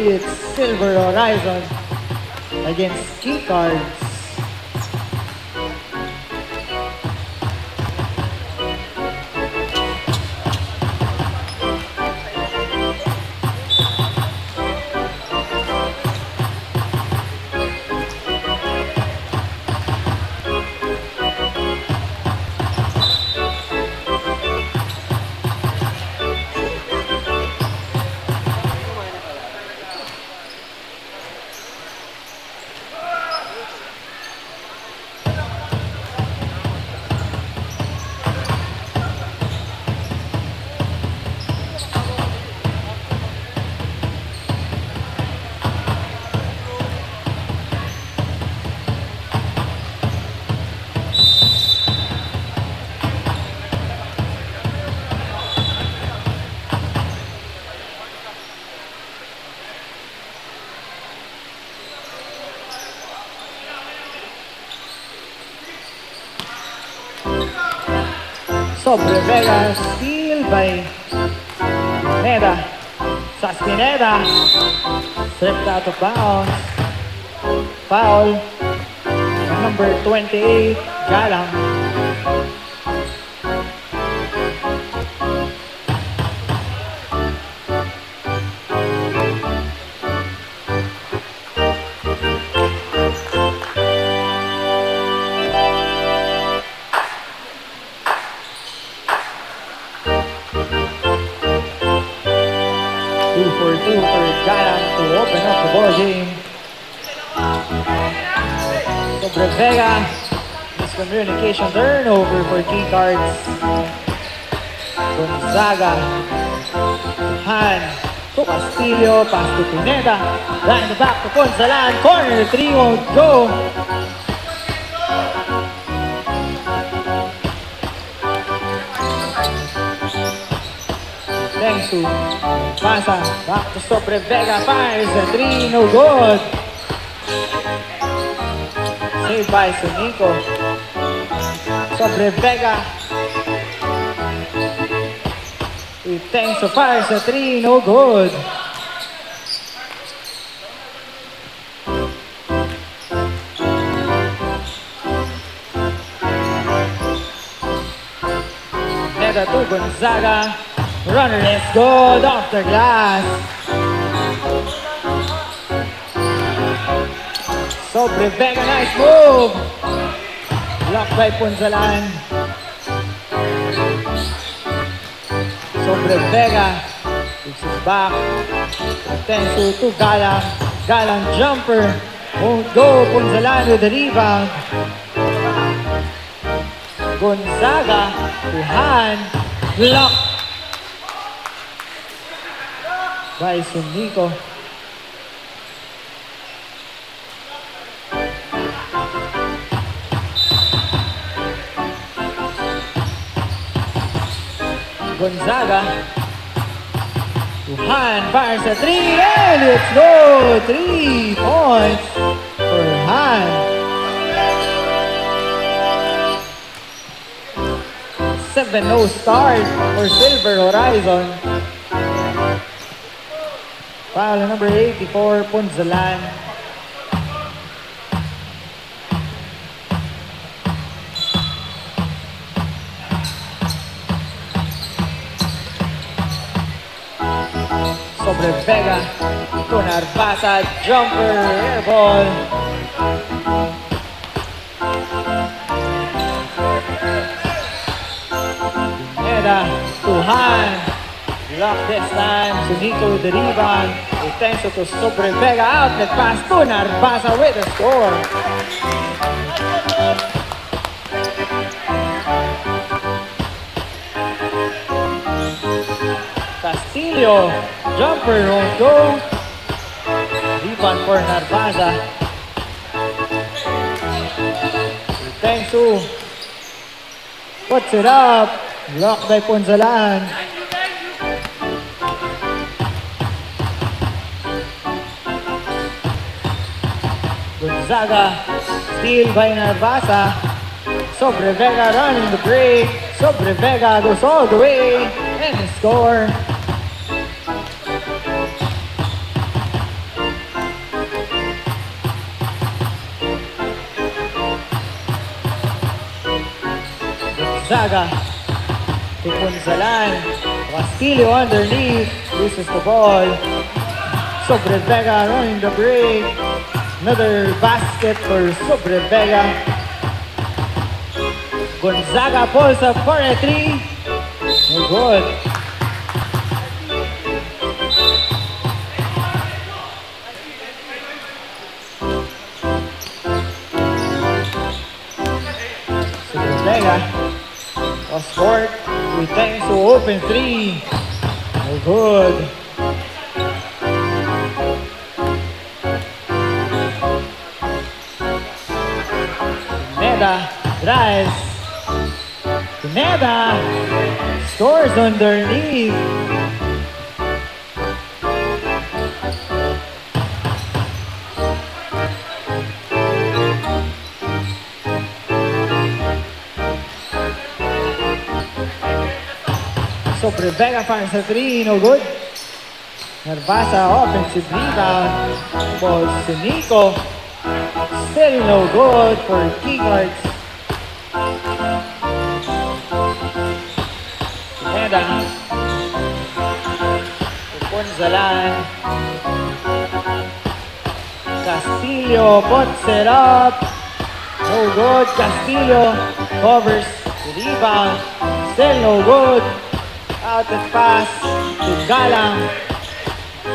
It's Silver Horizon against Key Cards. Sobre Vega, steal by Pineda. Sa Pineda, stripped out of bounds. Foul on number 28, Galang. For Galang to open up the ball game. Sobre Vega, miscommunication turnover for Key Cards. Gonzaga, Han to Castillo, pass to Pineda, right in the back to Ponzalan, corner 3 won't go. Thanks to Pasa, back to Sobre Vega, fires a 3, no good. Saved by Sunico. Sobre Vega. Thanks to fires a 3, no good. Neda to Gonzaga. Runner is good off the glass. Sobre Vega, nice move. Blocked by Ponzalan. Sobre Vega. Takes it back. Thanks to Galang. Galang jumper. Won't go. Ponzalan with the rebound. Gonzaga to Han. Blocked by Sunico. Gonzaga to Han, fires a 3 and it's no 3 points for Han. 7-0 start for Silver Horizon. Foul number 84, Ponzalan. Sobre Vega to Narvasa, jumper, air ball. Pineda to Han. Block this time, Sunico with the rebound. Thanks to Sobre Vega, outlet pass to Narvasa with the score. Castillo, jumper won't go. Rebound for Narvasa. Thanks to puts it up. Blocked by Ponzalan. Gonzaga, steal by Narvasa. Sobre Vega running the break. Sobre Vega goes all the way and score. Gonzaga. Tupunzalan. Castillo underneath. Loses the ball. Sobre Vega running the break. Another basket for Sobre Vega. Gonzaga pulls up for a three. No good. Sobre Vega was scored. Returns to open three. No good. Pineda drives. Pineda scores underneath. Sobre Vega finds a three, no good. Narvasa offensive rebound. Ball to Nico. Still no good for Keyguards. Pineda. Punzalan. Castillo puts it up. No good. Castillo covers the rebound. Still no good. Out of pass to Galang.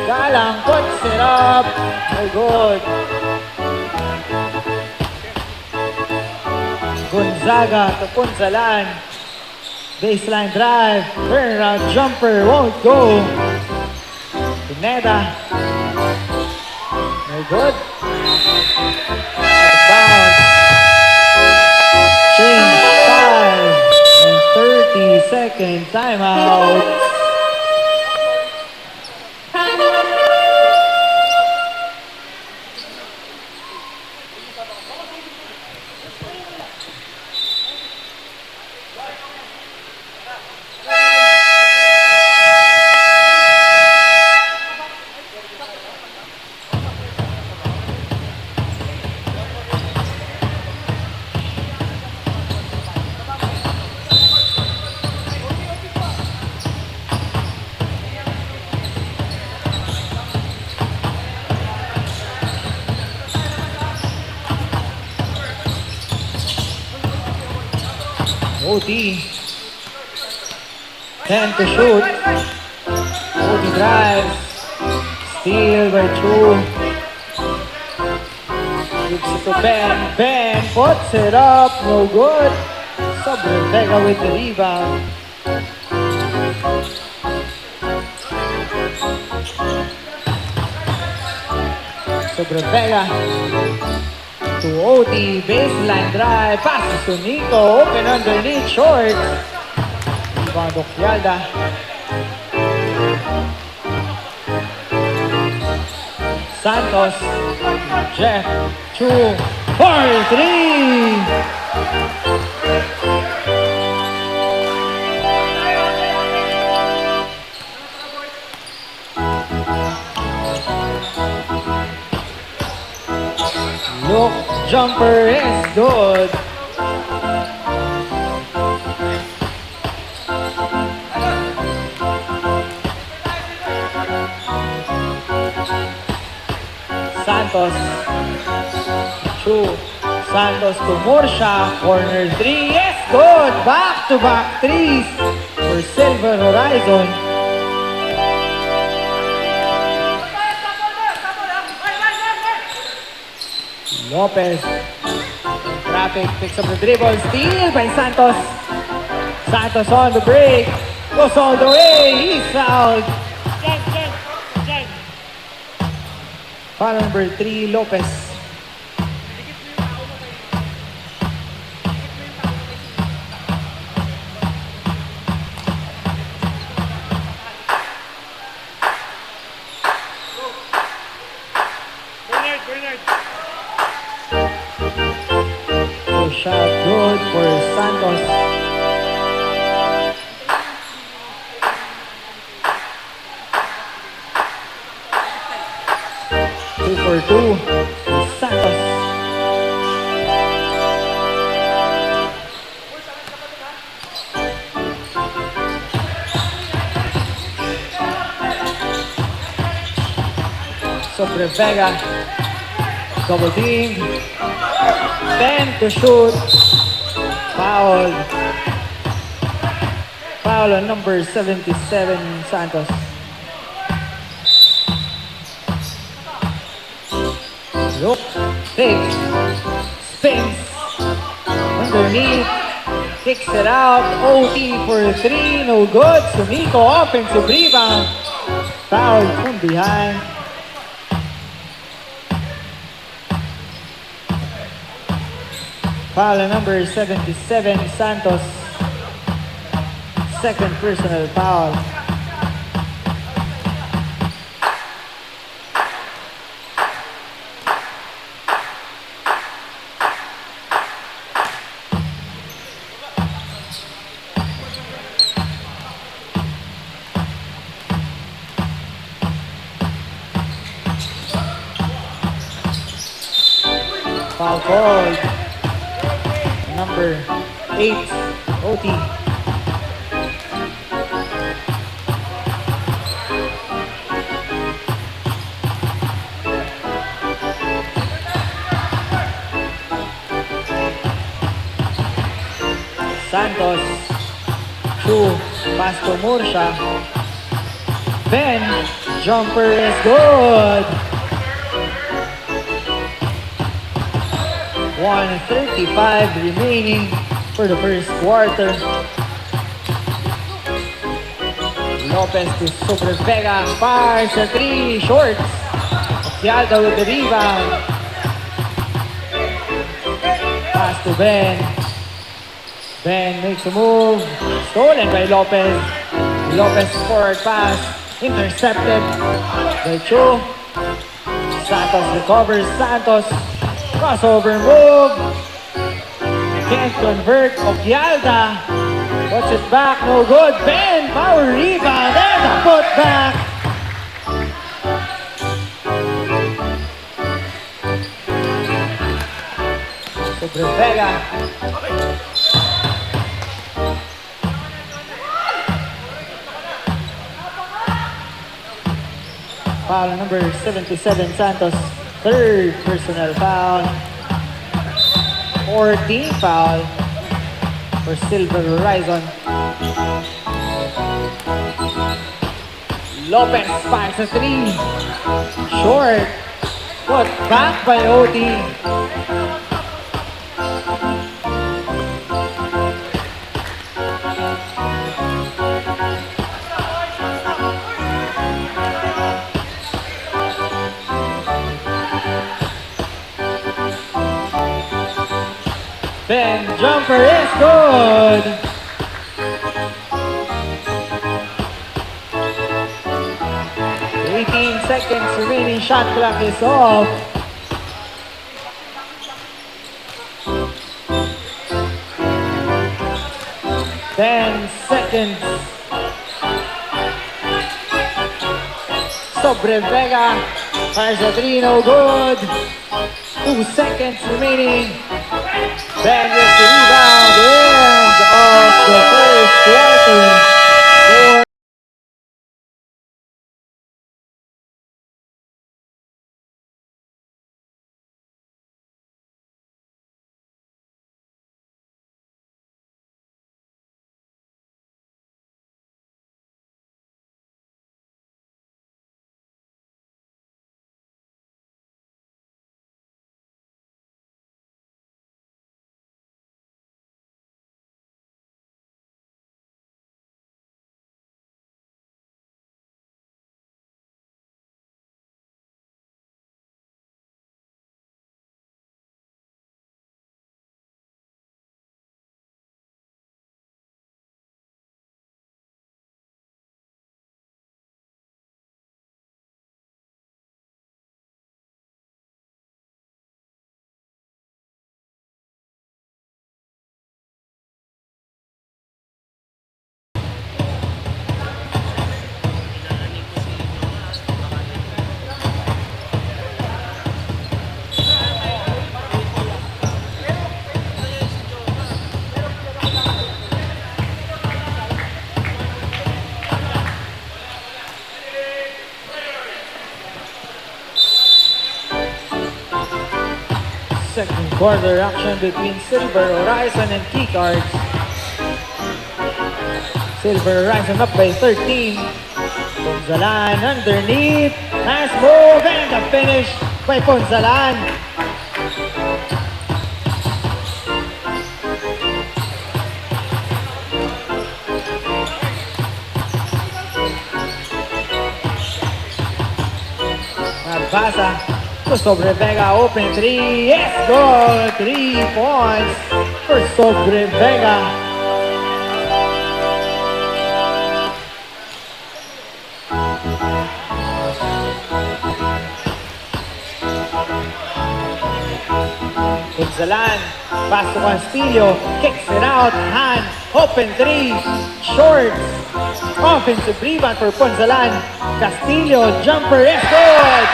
Galang puts it up. No good. Gonzaga to Punzalan. Baseline drive. Turnaround jumper won't go. Pineda. No good. Out of bounds. Change time. And 30-second timeout. OT. 10 to shoot. OT drives. Steal by 2. Gives it to Ben. Ben puts it up. No good. Sobre Vega with the rebound. Sobre Vega. To OT, baseline drive, passes to Nico, open underneath, short. Rebound of Yalda. Santos, Jeff, 2, 4, 3. Look, jumper is good. Santos. 2. Santos to Morsha. Corner 3. Yes, good. Back-to-back threes for Silver Horizon. Lopez. Traffic picks up the dribble. Steal by Santos. Santos on the break. Goes all the way. He's fouled. Foul number 3, Lopez. Shot good for Santos. Two for 2. Santos. Sobre Vega. Double team. 10 to shoot. Foul. Foul on number 77, Santos. Look. Fake. Spins. Underneath. Kicks it out. OT for 3. No good. Sumiko offensive rebound. Foul from behind. Foul on number 77, Santos. Second personal foul. Foul called. Number 8, OT. Santos. 2. Pass to Murcia. Ben. Jumper is good. 1:35 remaining for the first quarter. Lopez to Super Vega. Fires a 3. Shorts. Yalda with the rebound. Pass to Ben. Ben makes a move. Stolen by Lopez. Lopez forward pass. Intercepted by Chu. Santos recovers. Santos. Crossover move. Can't convert. Ogyalda. Puts it back. No good. Ben. Power rebound. And a putback. Sobre Vega. Foul number 77, Santos. Third personal foul. 14 foul for Silver Horizon. Lopez fires a 3. Short. Put back by OT. Ben jumper is good. Seconds remaining, shot clock is off. Ten seconds. Sobre Vega fires a 3, no good. 2 seconds remaining. Ben gets the rebound. End of the first quarter. Corner action between Silver Horizon and Key Cards. Silver Horizon up by 13. Ponzalan underneath. Nice move and the finish by Ponzalan. Narbasa to Sobrevega, open 3. Yes, goal! 3 points for Sobrevega. Ponzalan, pass to Castillo, kicks it out, hand, open 3, shorts, offensive rebound for Ponzalan. Castillo, jumper, is good!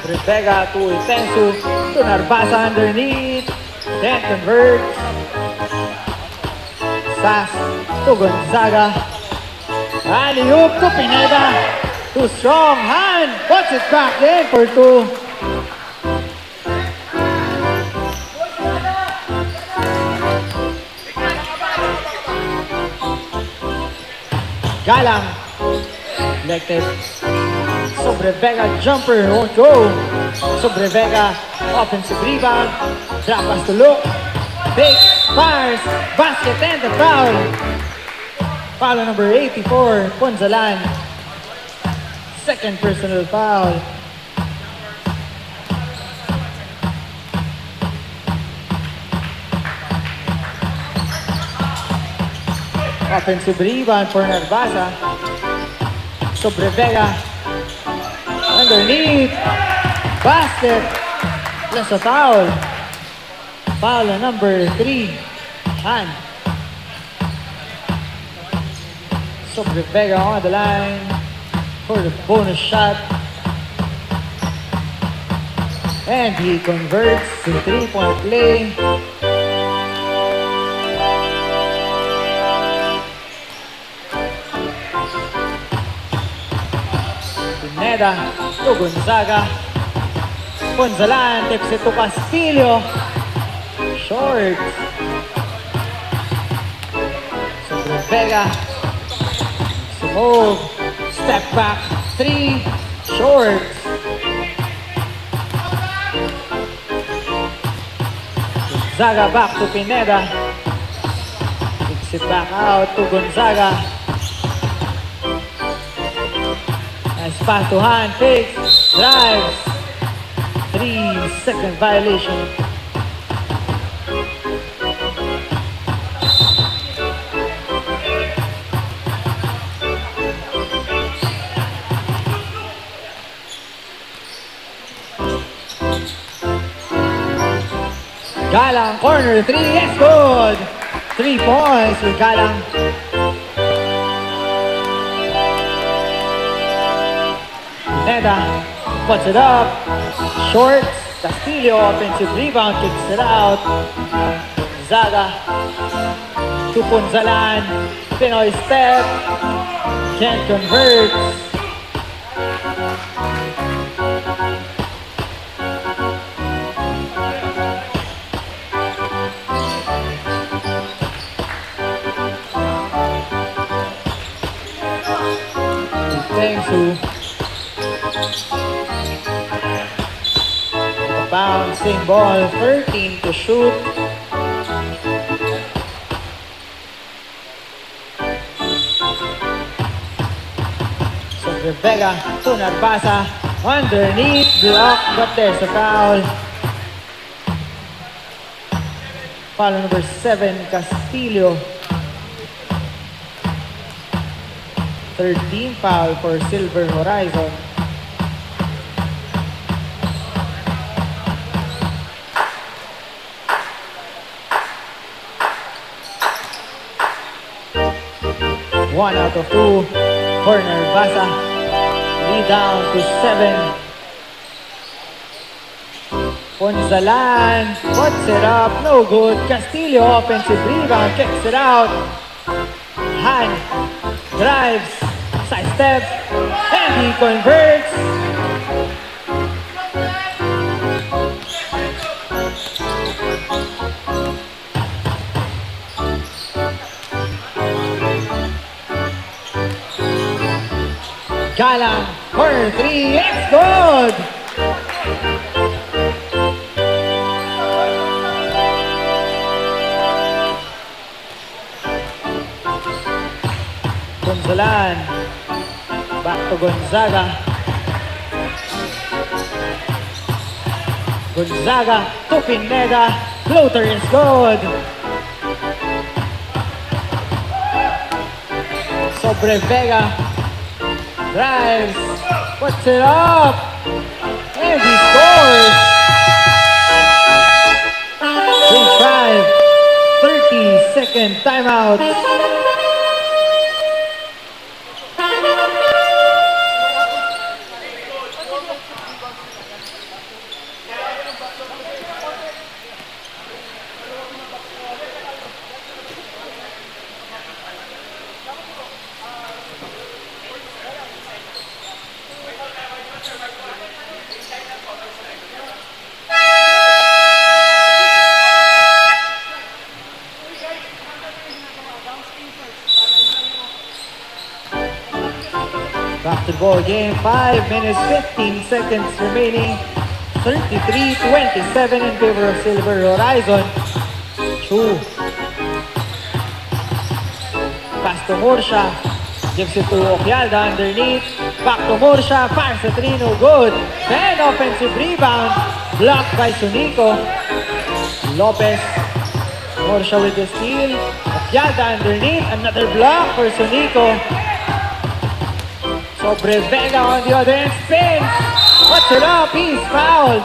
Rebecca to Intensu, to Narbasa underneath, then converts. Sass to Gonzaga. Alley-oop to Pineda. Too strong hand. Puts it back in for 2. Galang. Selected. Sobrevega jumper won't go. Sobrevega offensive rebound. Drop pass to look. Big fires. Basket and the foul. Foul number 84, Ponzalan. Second personal foul. Offensive rebound for Narbasa. Sobrevega. Underneath. Basket. Plus a foul. Foul number 3. Hand. Sobrevega on the line for the bonus shot. And he converts to 3-point play. Pineda to Gonzaga. Ponzalan tips it to Castillo. Short. Sobrevega. Move, step back, 3, short. Gonzaga back to Pineda. Kicks it back out to Gonzaga. Nice pass to hand, fakes, drives. 3-second violation. Galang, corner 3, yes, good! 3 points for Galang. Pineda puts it up, short, Castillo, offensive rebound, kicks it out. Zaga to Ponzalan, Pinoy step, can't convert. Tensu. Bouncing ball, 13 to shoot. Sobrevega to Narbasa. Underneath, block, but there's a foul. Foul number 7, Castillo. 13 foul for Silver Horizon. One out of 2 for Narbasa. Lead down to 7. Ponzalan puts it up, no good. Castillo offensive rebound, kicks it out. Hand drives, side step, and he converts. Galang, corner 3, it's good! Gonzalan, back to Gonzaga. Gonzaga to Pineda, floater is good. Sobre Vega, drives, puts it up, and he scores! Range 5, 30-second timeout. Back to the ball game, 5 minutes, 15 seconds remaining. 33-27 in favor of Silver Horizon. Chu. Pass to Morsha. Gives it to Oquialda underneath. Back to Morsha. Fires the 3, no good. Then offensive rebound. Blocked by Sunico. Lopez. Morsha with the steal. Oquialda underneath. Another block for Sunico. Sobre Vega on the other end, spins, puts it up, he's fouled.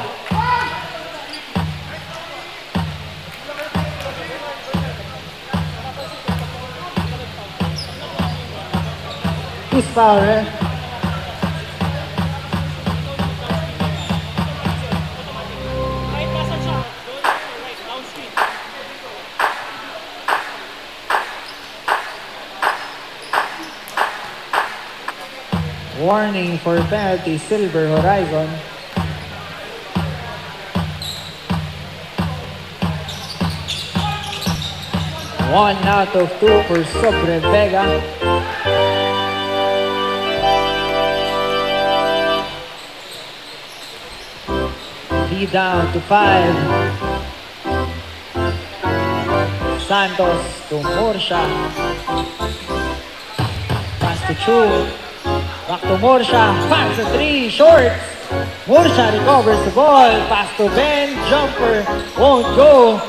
Who's fouled, eh? Warning for penalty, Silver Horizon. One out of 2 for Sobre Vega. Lead down to 5. Santos to Morsha. Pass to Chu. Back to Morsha, fires a 3, shorts. Morsha recovers the ball, pass to Ben, jumper, won't go.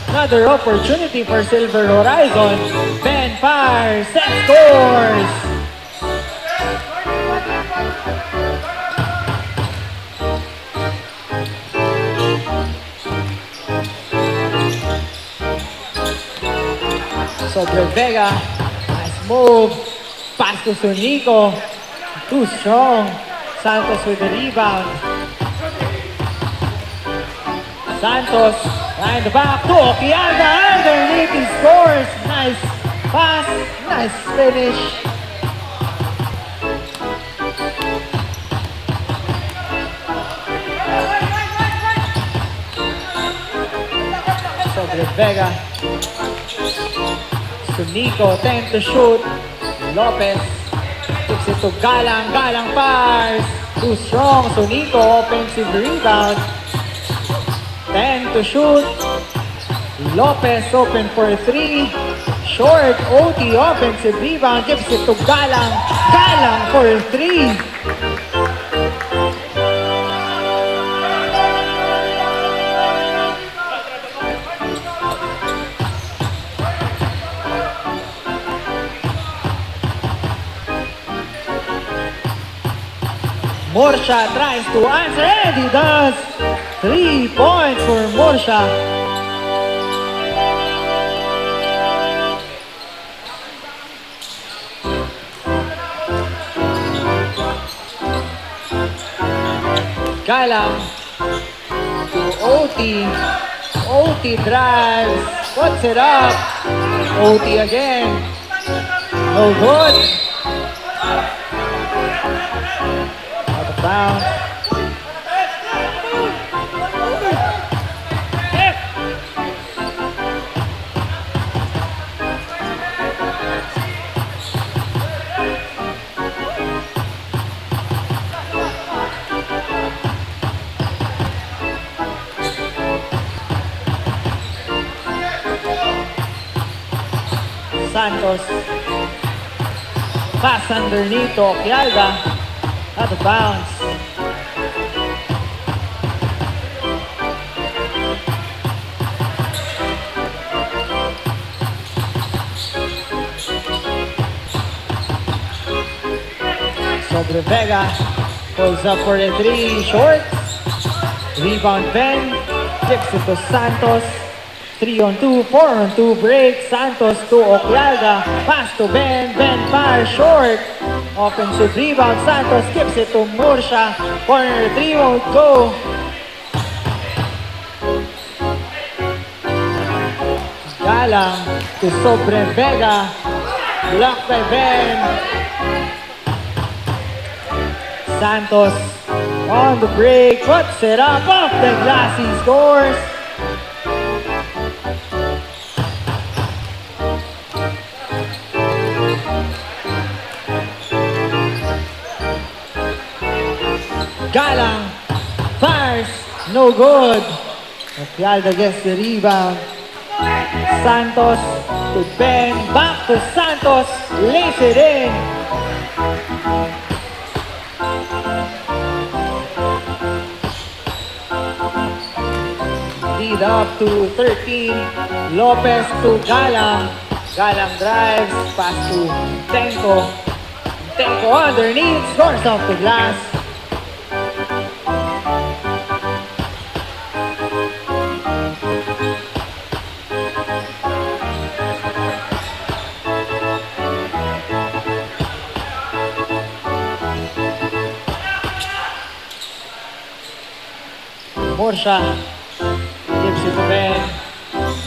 Another opportunity for Silver Horizon. Ben fires, set scores. Sobre Vega, nice move. Pass to Sunico. Too strong. Santos with the rebound. Santos behind the back to Oquialda. Underneath, he scores. Nice pass. Nice finish. Sobre Vega. Sunico, 10 to shoot. Lopez. Gives it to Galang. Galang fires. Too strong. Sunico, offensive rebound. 10 to shoot. Lopez open for 3. Short. OT offensive rebound. Gives it to Galang. Galang for 3. Morsha tries to answer, and he does. 3 points for Morsha. Galang to OT. OT drives, puts it up. OT again. No good. Out of bounds. Santos. Pass underneath to Oquialga. Out of bounds. Sobre Vega. Pulls up for the three. Short. Rebound Ben. Chips it to Santos. 3-on-2, 4-on-2 break. Santos to Oquialga. Pass to Ben. Ben fire short. Offensive rebound. Santos gives it to Murcia. Corner 3 won't go. Galang to Sobre Vega. Blocked by Ben. Santos on the break. Puts it up off the glass. He scores. Galang fires, no good. Oquialga gets the rebound. Santos to Ben, back to Santos, lays it in. Lead up to 13. Lopez to Galang. Galang drives, pass to Tenko. Tenko underneath, scores off the glass. Murcia gives it to Ben.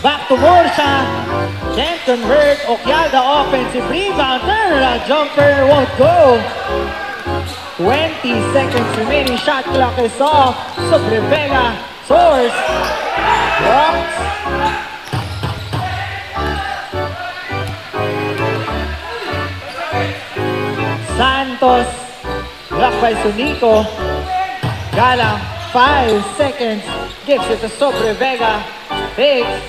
Back to Murcia. Can't convert. Oquialga offensive rebound. Turnaround jumper won't go. 20 seconds remaining. Shot clock is off. Sobre Vega soars. Blocks. Santos. Blocked by Sunico. Galang. 5 seconds, gives it to Sobre Vega, takes,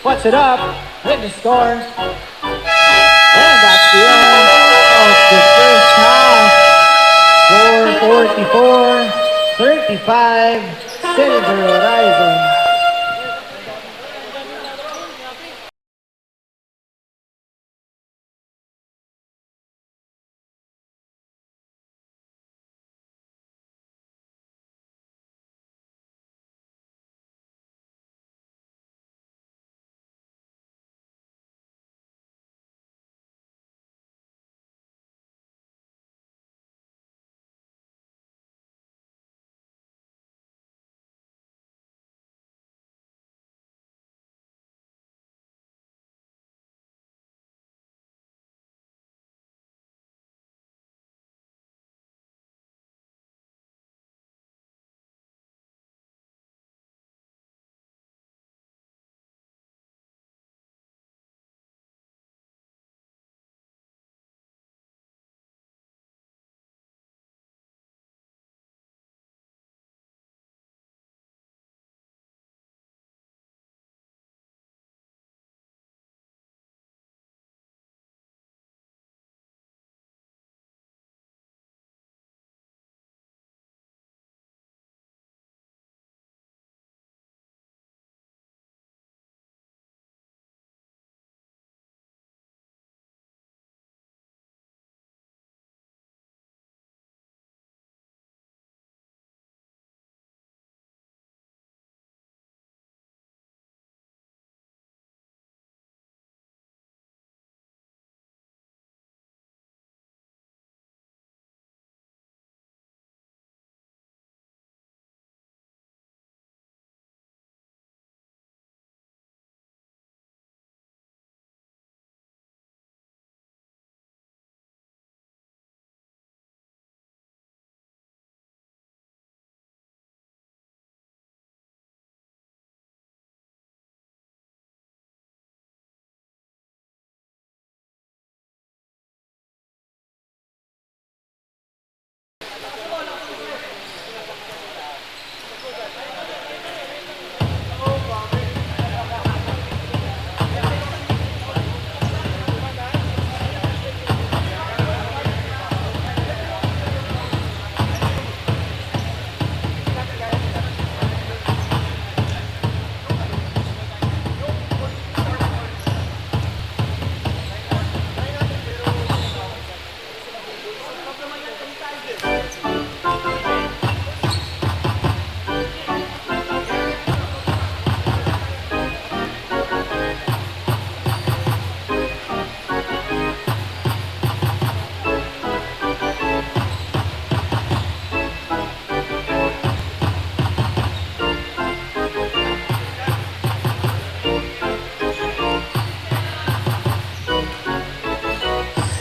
puts it up, hit the score, and that's the end of the first half. Score 44-35, Silver Horizon.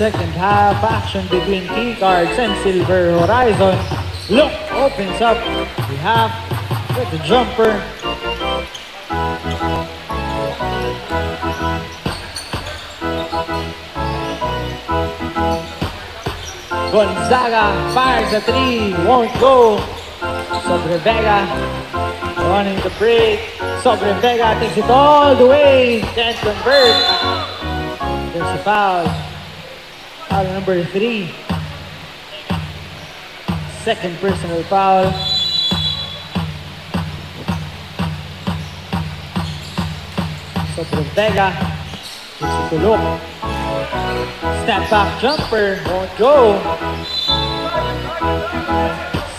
second half action between Key Cards and Silver Horizon. Look opens up the half with the jumper. Gonzaga fires a three, won't go. Sobre Vega running the break. Sobre Vega takes it all the way, can't convert. There's a foul. Foul number 3. Second personal foul. Sobre Vega takes it to look. Step back jumper, won't go.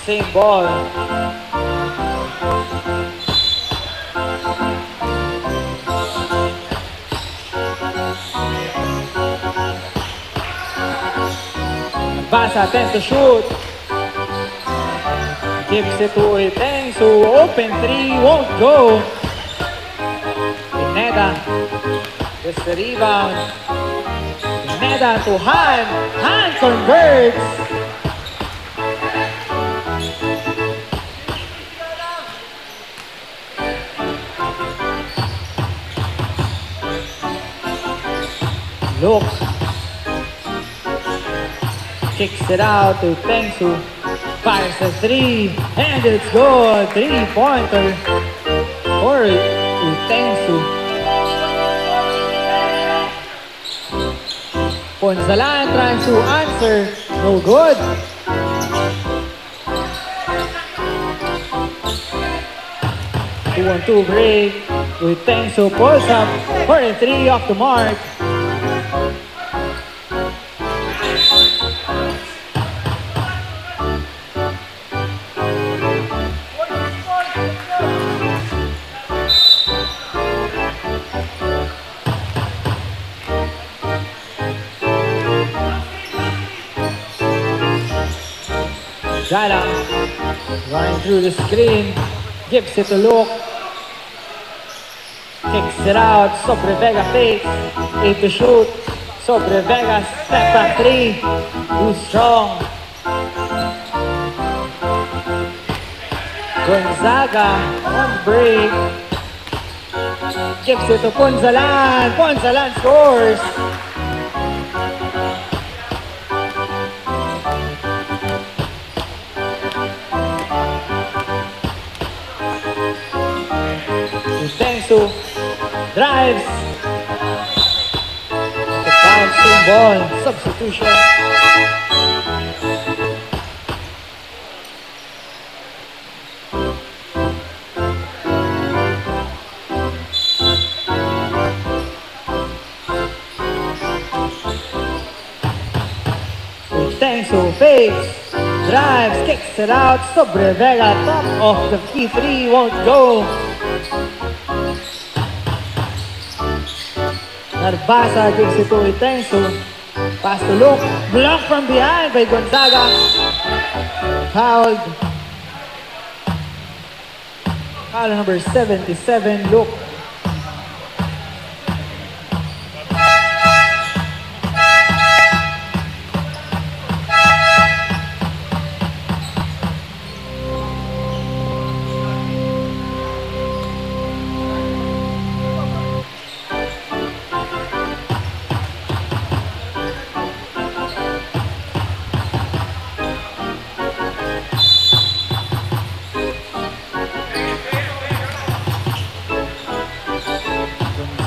Same ball. Basa tends to shoot. Gives it to Itensu. Open 3, won't go. Pineda gets the rebound. Pineda to Han. Han converts. Look. Kicks it out to Tengsu. Fires a 3. And it's good. 3-pointer for Tengsu. Ponzalan tries to answer. No good. Two on two break. With Tengsu pulls up for a 3 off the mark. Jala running through the screen, gives it a look, kicks it out. Sobre Vega fakes, 8 to shoot. Sobre Vega step back 3, too strong. Gonzaga on break, gives it to Ponzalan. Ponzalan scores. Tengsu drives. The bouncing ball. Substitution. Tengsu fakes. Drives. Kicks it out. Sobre Vega top of the key 3. Won't go. Narbasa gives it to Itensu. Pass to Luke. Blocked from behind by Gonzaga. Fouled. Foul number 77, Luke.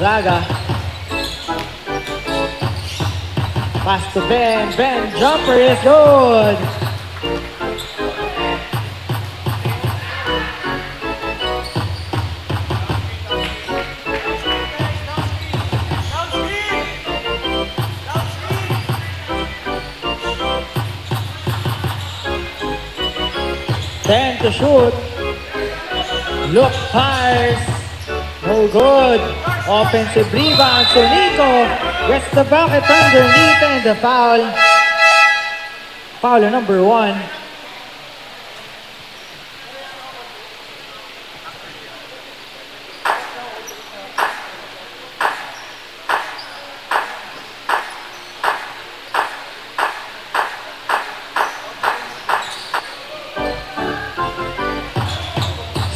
Gonzaga. Pass to Ben. Ben jumper is good. Ben to shoot. Look, fires. No good. Offensive rebound to Nico. Gets the bucket underneath and the foul. Foul number 1.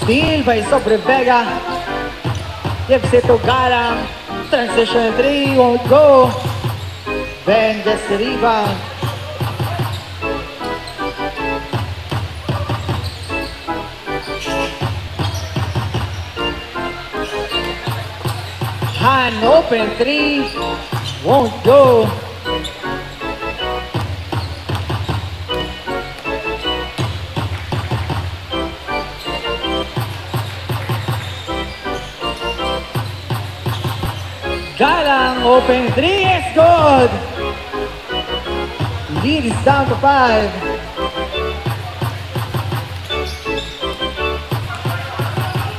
steal by Sobre Vega. Gives it to Galang. Transition 3 won't go. Ben gets the rebound. Han open 3 won't go. Galang open 3 is good. Lead is down to 5.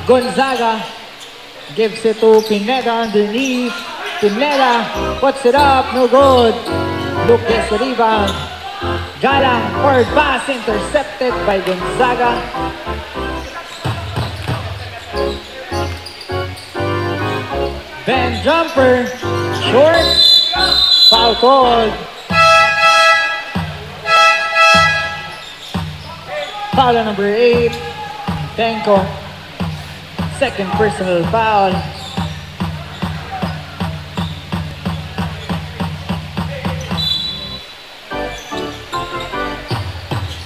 Gonzaga gives it to Pineda underneath. Pineda puts it up, no good. Luke gets the rebound. Galang forward pass intercepted by Gonzaga. Ben jumper, short, foul called. Foul on number 8, Tenko. Second personal foul.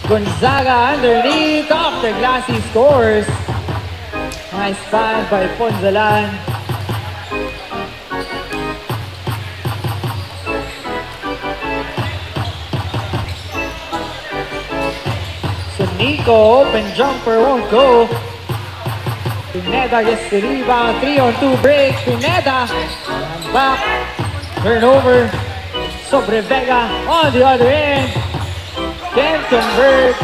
Gonzaga underneath, off the glass, he scores. Nice find by Ponzalan. Nico, open jumper, won't go. Pineda gets the rebound, 3-on-2 break. Pineda, and back, turnover. Sobre Vega on the other end. Can't convert.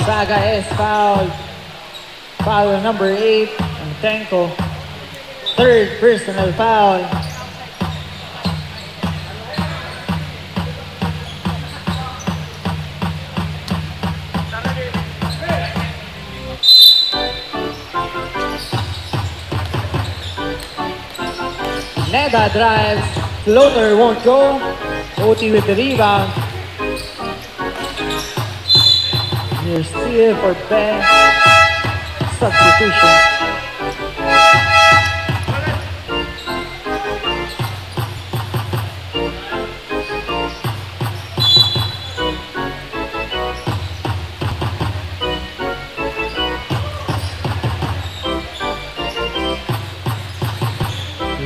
Saga is fouled. Foul number 8 on Tenko. Third personal foul. Neda drives, floater won't go. OT with the rebound. Near steal for Ben. Substitution.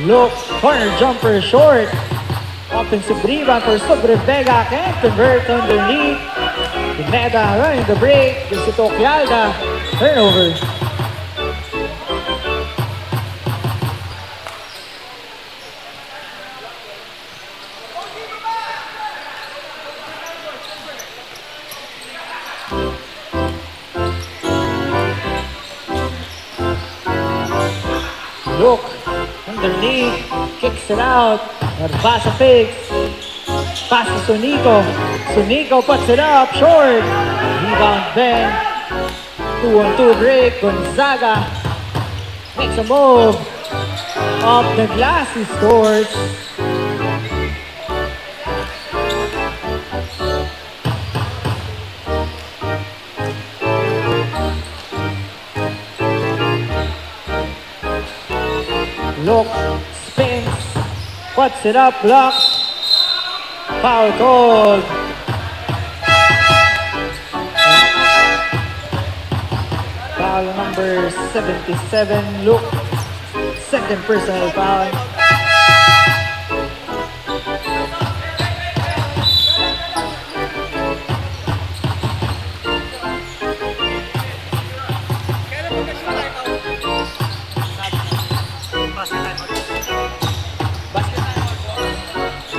Look, corner jumper short. Offensive rebound for Sobre Vega. Can't convert underneath. Pineda running the break. Gives it to Oquialda. Turnover. Look, underneath, kicks it out. Narbasa fakes. Passes to Nico. So Nico puts it up, short. Rebound Ben. 2-on-2 break. Gonzaga makes a move. Off the glass, he scores. Look, spins, puts it up, blocks, foul called. Foul number 77, Look, second personal foul.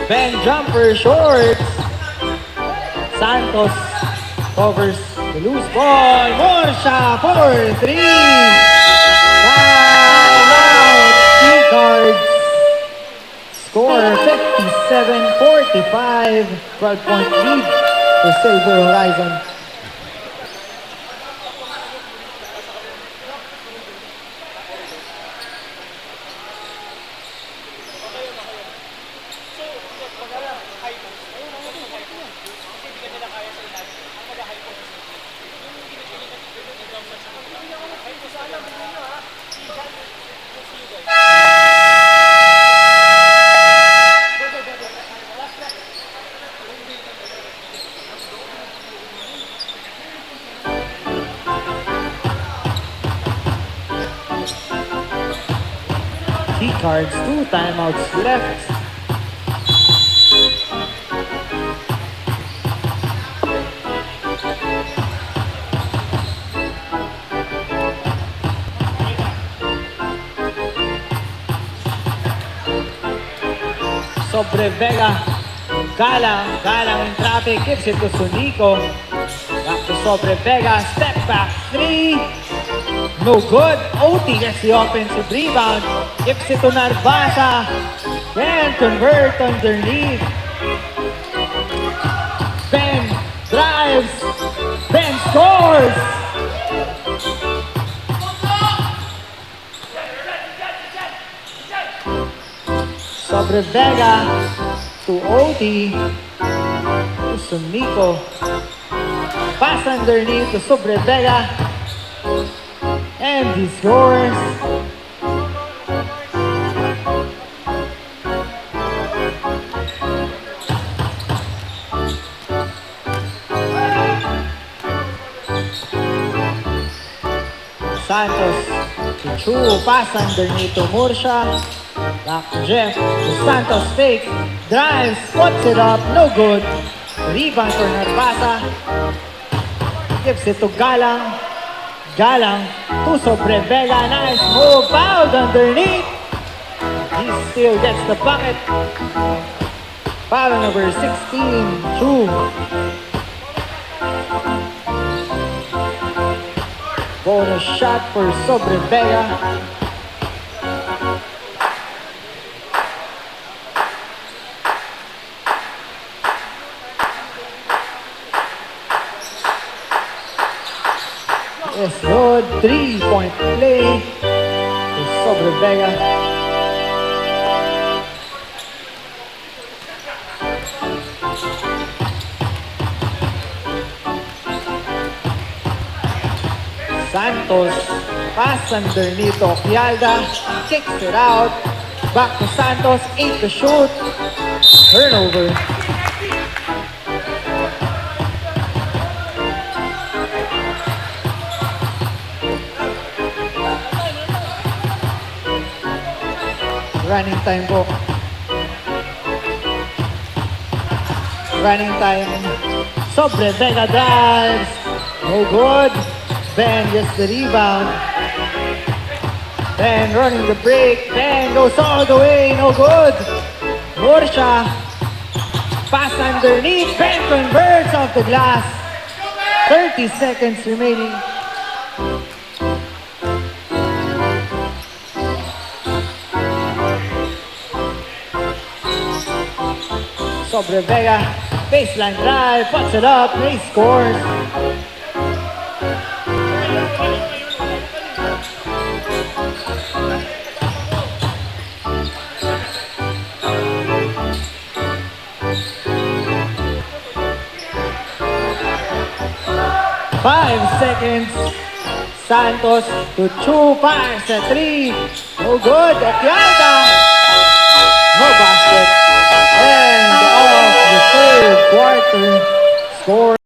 Ben jumper short. Santos covers the loose ball. Morsha for 3. Timeout. 3 cards. Score 57-45. 12-point lead for Silver Horizon. cards, 2 timeouts left. Sobre Vega, Galang in traffic, gives it to Sunico. Back to Sobre Vega, step back 3. No good. OT gets the offensive rebound. Gives it to Narvasa. Can convert underneath. Ben drives. Ben scores. Sobre Vega to OT. To Sunico. Pass underneath to Sobre Vega. And he scores. Santos to Chu, pass underneath to Murcia. Back to Jeff, to Santos fake, drives, puts it up, no good. Rebound for Narvasa. Gives it to Galang. Galang to Sobre Vega, nice move, fouled underneath. He still gets the bucket. Foul number 16, Chu. Bonus shot for Sobre Vega. Yes, good 3-point play to Sobre Vega. Santos, pass underneath to Oquialda, kicks it out, back to Santos, 8 to shoot, turnover. Running time po. Running time. Sobre Vega drives. No good. Ben gets the rebound. Ben running the break. Ben goes all the way. No good. Murcia. Pass underneath. Ben converts off the glass. 30 seconds remaining. Sobre Vega, baseline drive, puts it up, he scores. Five seconds. Santos to Chu, fires at 3. No good. Oquialda. No basket. End of the third quarter. Score.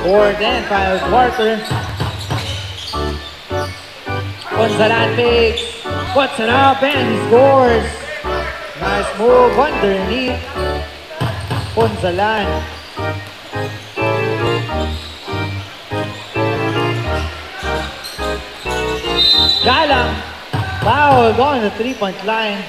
Fourth and final quarter. Ponzalan fakes. Puts it up and he scores. Nice move underneath. Ponzalan. Galang. Foul on the 3-point line.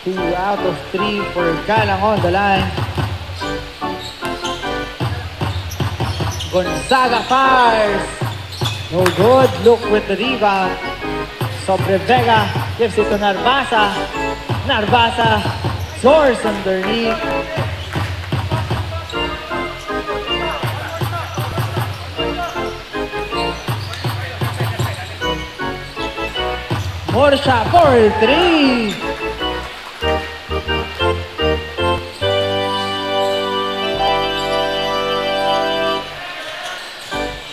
Two out of three for Galang on the line. Gonzaga fires. No good. Look with the rebound. Sobre Vega gives it to Narvasa. Narvasa scores underneath. Morsha for three.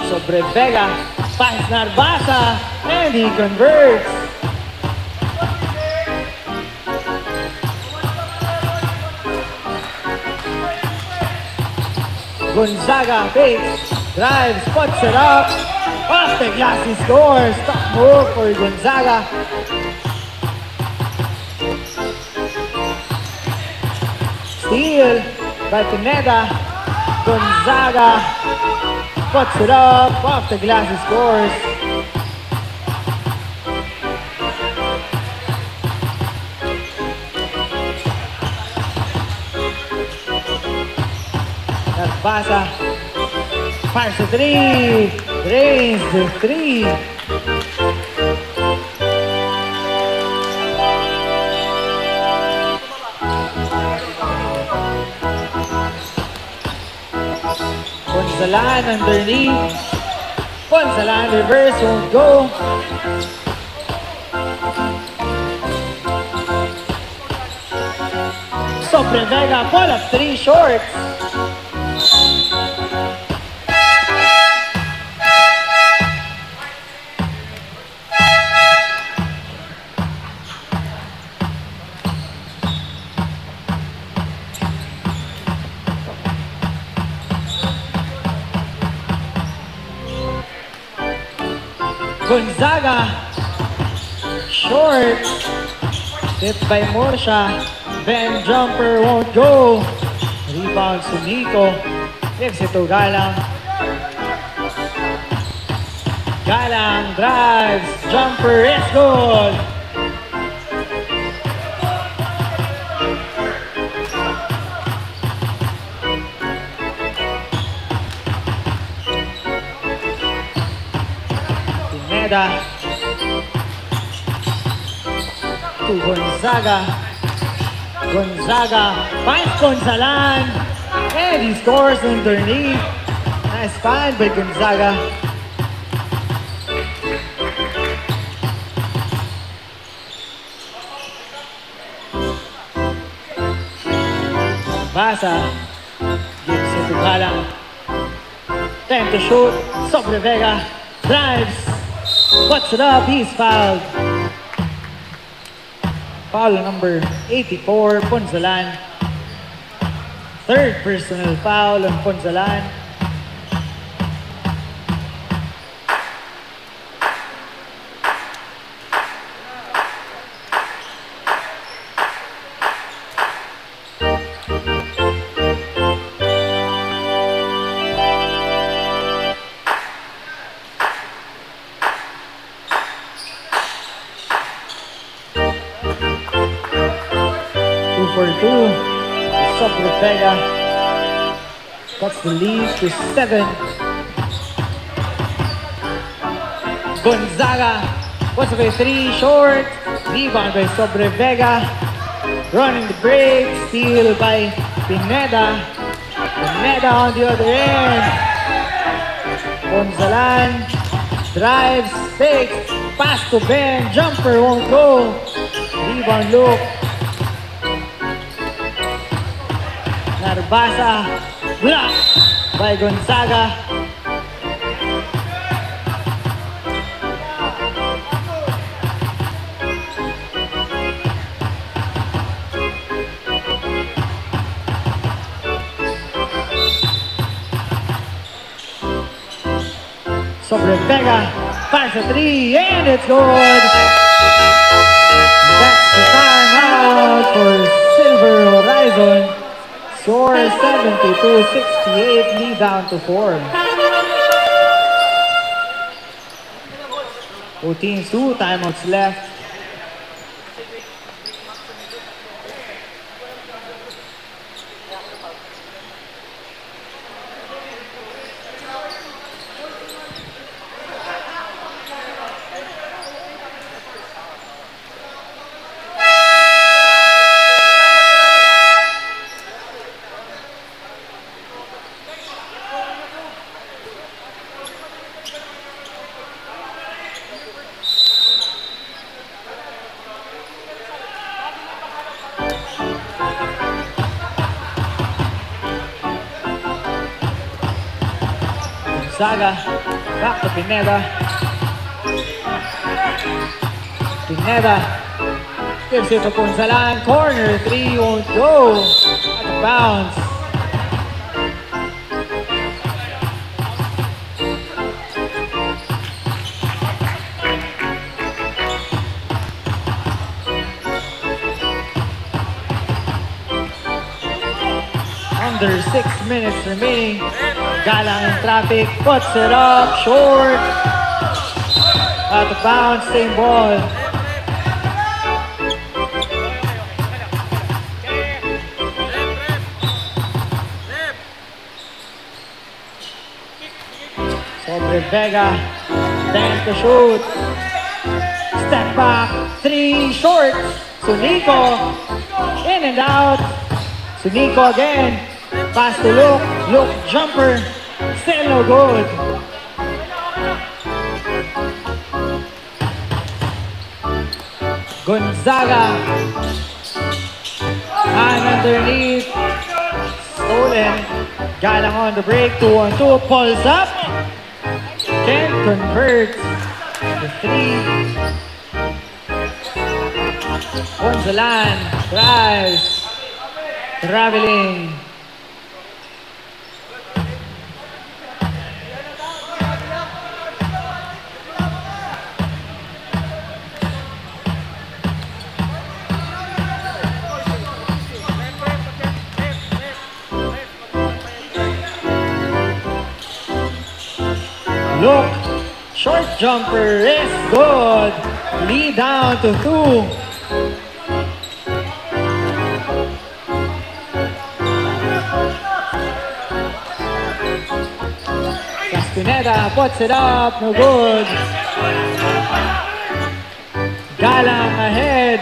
Sobre Vega, finds Narvasa, and he converts. Gonzaga fakes, drives, puts it up. Off the glass, he scores. Top move for Gonzaga. Steal by Pineda. Gonzaga puts it up, off the glass, he scores. Narvasa fires the three, drains the three. Ponzalan underneath. Ponzalan reverse, won't go. Sobre Vega, pull up three shorts. Gonzaga, short, hit by Morsha, then jumper won't go. Rebound Sunico, gives it to Galang. Galang drives, jumper is good. To Gonzaga. Gonzaga finds Ponzalan, and he scores underneath. Nice find by Gonzaga. Basa gives it to Galang. Time to shoot. Sobre Vega drives. Puts it up, he's fouled. Foul number 84, Ponzalan. Third personal foul on Ponzalan. For two, Sobre Vega cuts the lead to 7. Gonzaga puts away 3 short. Rebound by Sobre Vega. Running the break. Steal by Pineda. Pineda on the other end. Gonzalan drives, fakes, pass to Ben. Jumper won't go. Rebound look. Narbasa blocked by Gonzaga. Sobre Vega fires a 3 and it's good. That's the timeout for Silver Horizon. Score 72-68, lead down to 4. Both teams 2 timeouts left. Gonzaga, back to Pineda. Pineda gives it to Gonzalan. Corner 3 won't go. Out of bounds. Under 6 minutes remaining. Galang in traffic, puts it up, short. Out of bounds, same ball. Sobre Vega, then to shoot. Step back, 3 short. Sunico, in and out. Sunico again. Pass to Luke. Luke jumper. Still no good. Gonzaga. And underneath. Stolen. Galang on the break. 2-on-2. Pulls up. Can't convert. The 3. Gonzalan. Drives. Traveling. Look, short jumper is good. Lead down to 2. Castaneda puts it up, no good. Galang ahead.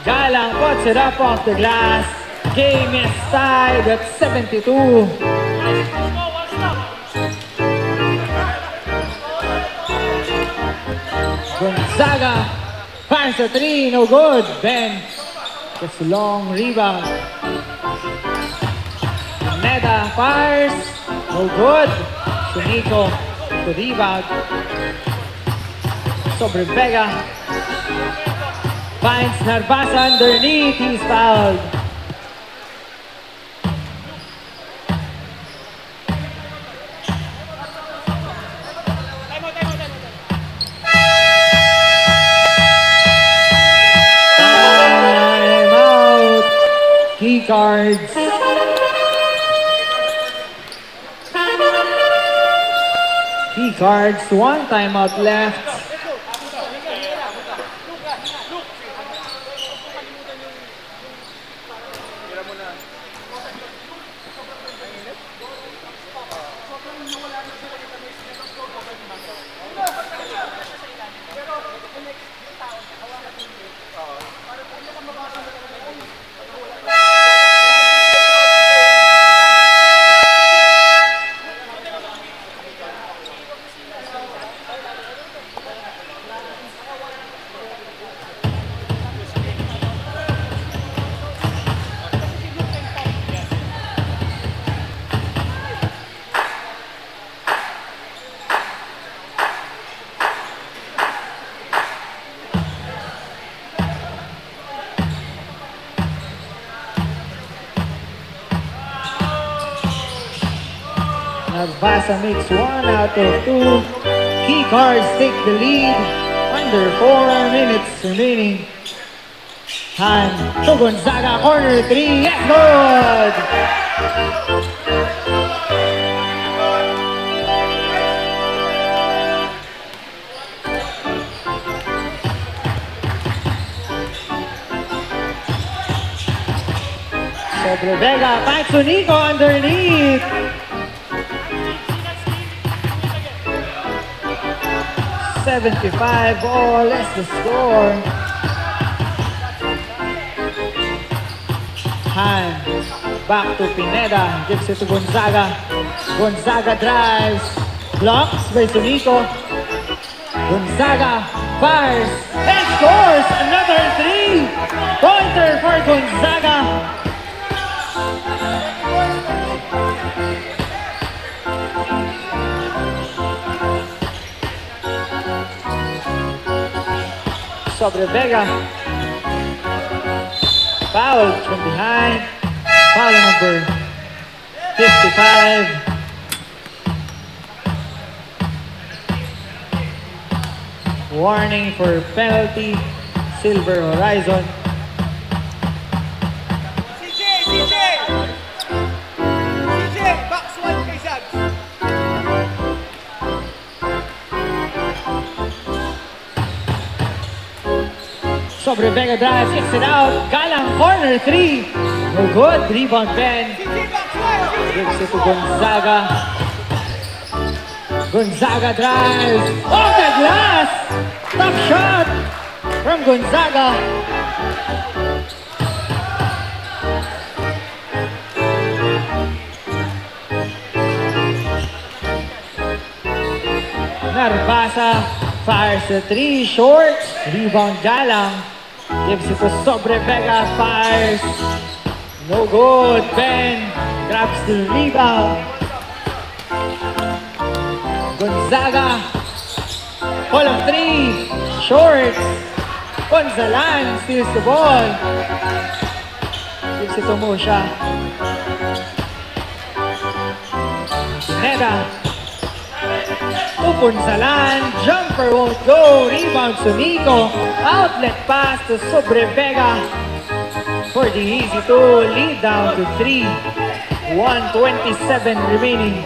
Galang puts it up off the glass. Game is tied at 72. Gonzaga fires a 3, no good. Ben gets a long rebound. Meda fires, no good. Sunico to rebound. Sobre Vega finds Narbasa underneath, he's fouled. Key cards. Key cards. 1 timeout left. Narbasa makes 1 out of 2. Key cards take the lead. Under 4 minutes remaining. Time to Gonzaga, corner 3. Yes, good! Sobre Vega, back to Nico underneath. $75 all, that's the score. Time back to Pineda, gives it to Gonzaga. Gonzaga drives, blocks by Sunico. Gonzaga fires and scores another 3. Pointer for Gonzaga. Sobre Vega, fouled from behind, foul number 55. Warning for penalty, Silver Horizon. CJ, box 1 kay Zags. Sobre Vega drives, kicks it out. Galang corner 3. No good. Rebound Ben. CJ, box 1. Gives it to Gonzaga. Gonzaga drives. Off the glass. Tough shot from Gonzaga. Narbasa fires the 3 short. Rebound Galang. Gives it to Sobre Vega, fires. No good. Ben grabs the rebound. Gonzaga. Pull of 3. Short. Gonzalan steals the ball. Gives it to Musha. Pineda. To Gonzalan. Jumper won't go. Rebound to Nico. Outlet pass to Sobre Vega. For the easy 2, lead down to 3. 1:27 remaining.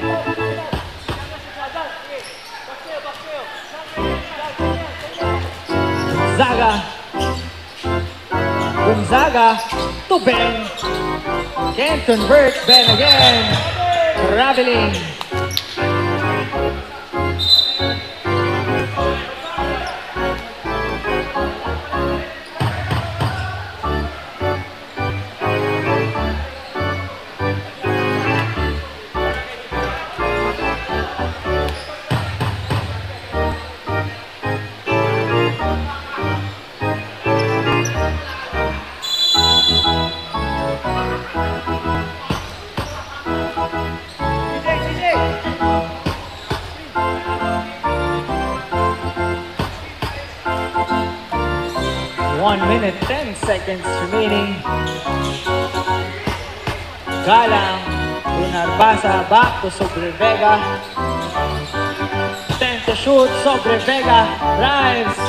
Gonzaga to Ben. Can't convert. Ben again. Traveling. CJ. 1:10 remaining. Galang to Narbasa, back to Sobre Vega. 10 to shoot, Sobre Vega drives.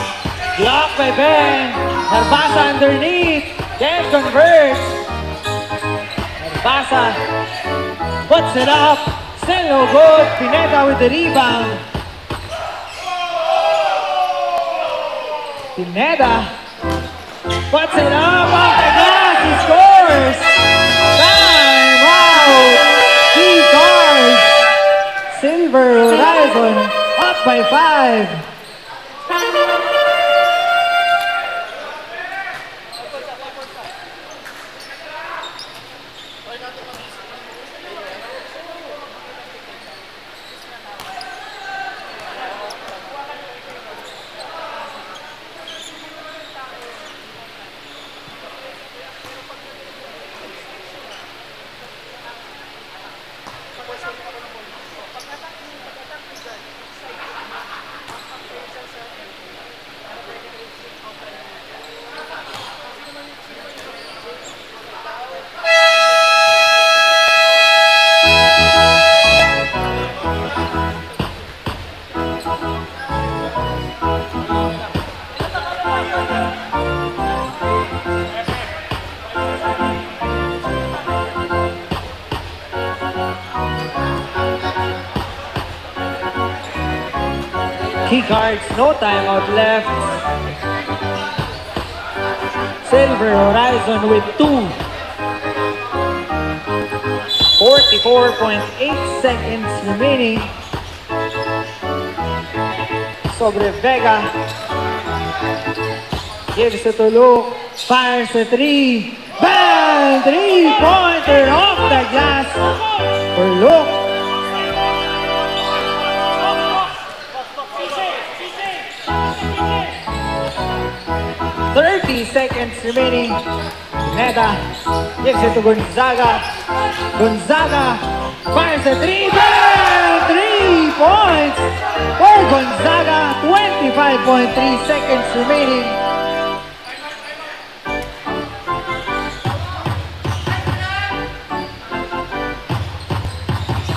Blocked by Ben. Narbasa underneath. Can't convert. Narbasa puts it up. Still no good. Pineda with the rebound. Pineda puts it up off the glass. He scores. Time out. Key cards. Silver Horizon up by 5. Key cards, no timeout left. Silver Horizon with 2. 44.8 seconds remaining. Sobre Vega. Gives it to Luke. Fires a 3. Bang! 3-pointer off the glass for Luke. 30 seconds remaining. Pineda gives it to Gonzaga. Gonzaga fires a 3. Bang! 3 points for Gonzaga. 25.3 seconds remaining.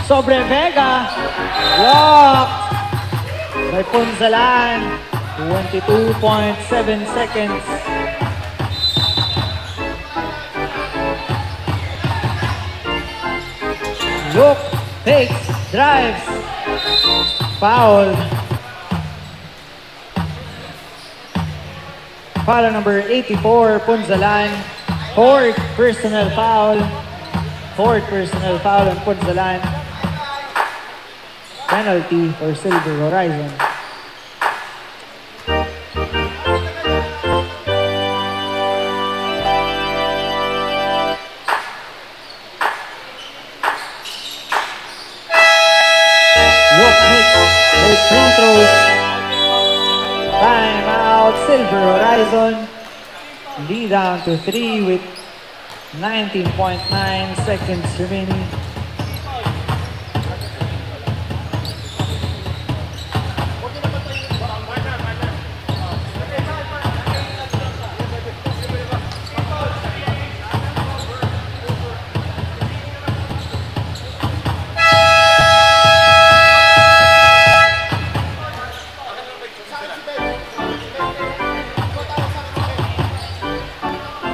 Sobre Vega. Blocked by Punzalan. 22.7 seconds. Luke takes, drives, fouled. Foul number 84, Punzalan. Fourth personal foul on Punzalan. Penalty for Silver Horizon. Free throws. Time out. Silver Horizon. Lead down to 3 with 19.9 seconds remaining.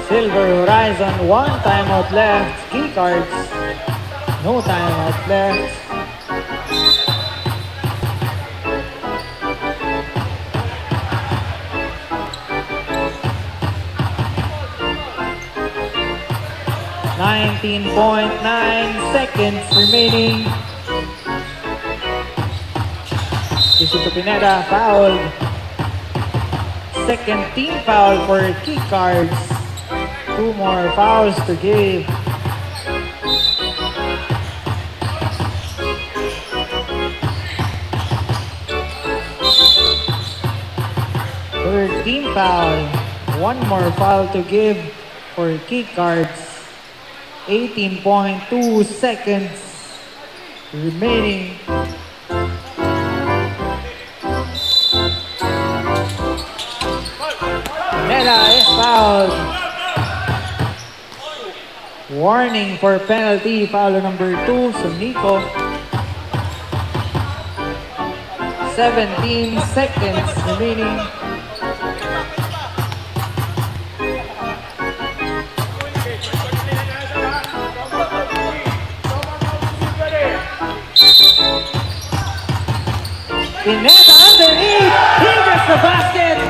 Silver Horizon, 1 timeout left. Key cards, no timeout left. .9 seconds remaining. This is to Pineda, fouled. Second team foul for Key cards. 2 more fouls to give. Third team foul. 1 more foul to give for Key cards. 18.2 seconds remaining. Meta is fouled. Warning for penalty, foul number 2, Sunico. 17 seconds remaining. Pineda underneath, he gets the basket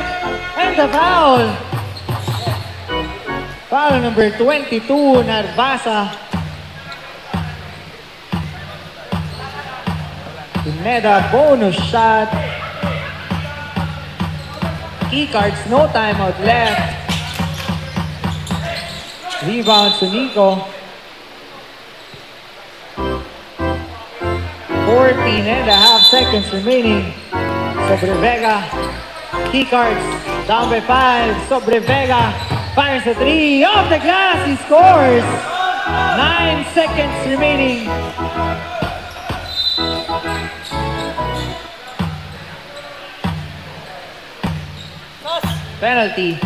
and the foul. Foul number 22, Narvasa. Pineda, bonus shot. Key cards, no timeout left. Rebound, Sunico. 14.5 seconds remaining. Sobre Vega. Key cards, down by 5. Sobre Vega. Fires a 3 off the glass, he scores! 9 seconds remaining. Penalty.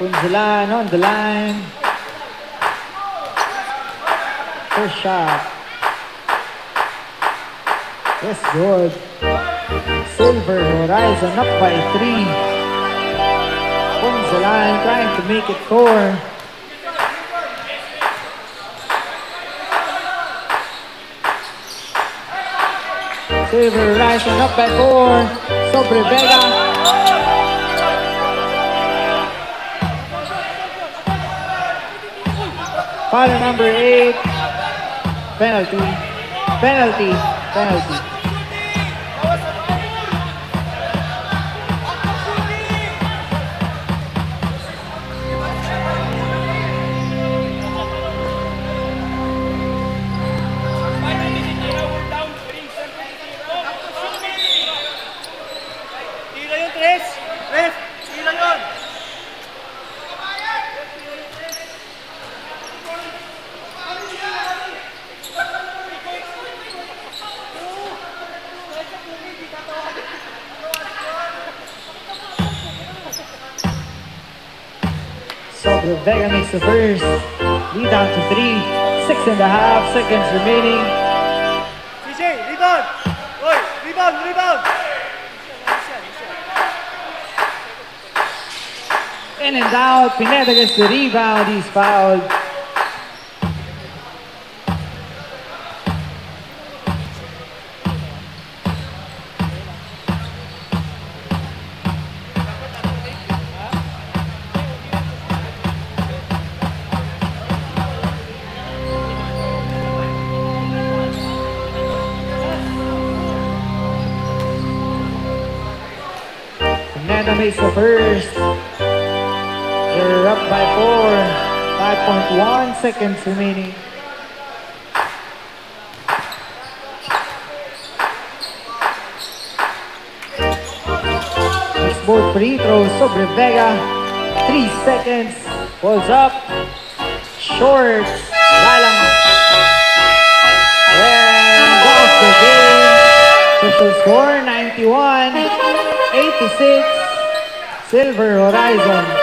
Punzalan on the line. First shot. That's good. Silver Horizon up by 3. Pulls the line, trying to make it 4. Silver Horizon up by 4. Sobre Vega. Foul number 8. Penalty. Penalty. Penalty. Tira yun, Tres. Tres, tira yun. Sobre Vega makes the first. Lead down to 3. 6.5 seconds remaining. CJ, rebound. Oy, rebound, rebound. In and out. Pineda gets the rebound. He's fouled. Pineda makes the first. They're up by 4. 5.1 seconds remaining. Makes both free throws. Sobre Vega. 3 seconds. Pulls up. Short. Lalang. And off the game. Official score 91. 86. Silver Horizon.